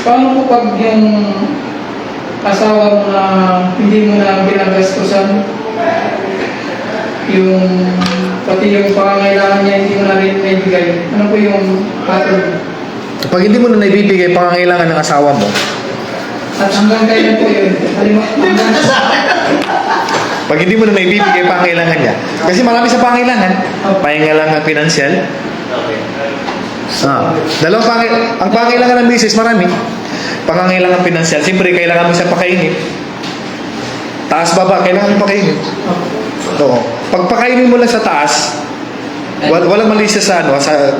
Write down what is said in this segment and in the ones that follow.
Paano po pag yung asawa mo na hindi mo na ginagastusan, yung pati yung pangangailangan niya hindi mo na rin naibigay, ano po yung pattern? Pag hindi mo na naibibigay pangangailangan ng asawa mo, At hanggang kailan po yun? pag hindi mo na naibibigay pangangailangan niya, kasi marami sa pangangailangan, pangangailangan pinansyal, ang pangangailangan ng misis, marami. Pangangailangan pinansyal, siyempre kailangan mo siya pakainin. Taas baba, kailangan mo pakainin. Oo. Pag pakainin mo lang sa taas, walang mali siya sa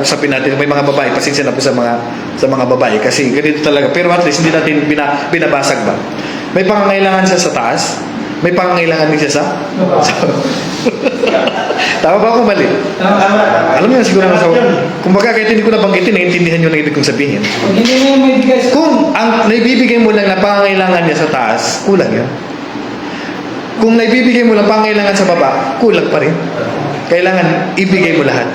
sa pinatin. May mga babae, pasensya na po sa mga babae kasi ganito talaga. Pero at least hindi natin binabasag ba. May pangangailangan siya sa taas, may pangangailangan din siya sa tama ba ako mali? Alam niyo siguro na sa kumbaga kahit hindi ko nabanggitin, naiintindihan niyo na ibig kong sabihin. Pag hindi mo yung maibigay sa... Kung ang naibibigay mo lang na pangangailangan niya sa taas, kulang yan. Kung naibibigay mo lang pangangailangan sa baba, kulang pa rin. Kailangan ibigay mo lahat.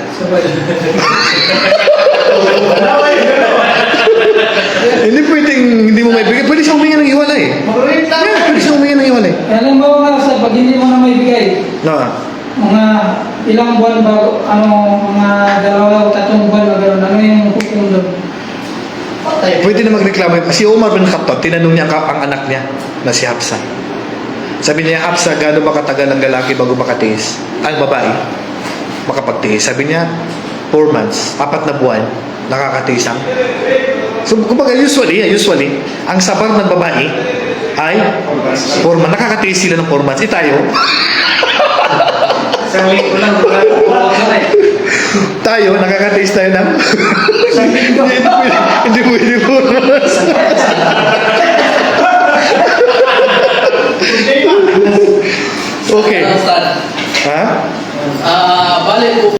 Hindi pwedeng hindi mo maibigay. Pwede siya huminga ng iwalay. Pwede siya huminga ng iwalay. Alam mo nga sa pag hindi mo na maibigay, No. mga ilang buwan bago, mga 2 o 3 buwan na gano'n, ano yung hukum doon? Pwede na magreklamo. Si Omar bin Khattab, tinanong niya ang anak niya na si Hafsa. Sabi niya, Hafsa, gaano ba katagal ang lalaki bago makatiis? Ang babae, makapagtiis. Sabi niya, 4 months, 4 na buwan, nakakatiis ang. So, kumbaga, usually, ang sabar ng babae ay 4 months. Nakakatiis sila ng 4 months. Tayo, tayo, nakakatiis tayo ng hindi pwede 4 months. Okay. Ha? Balik po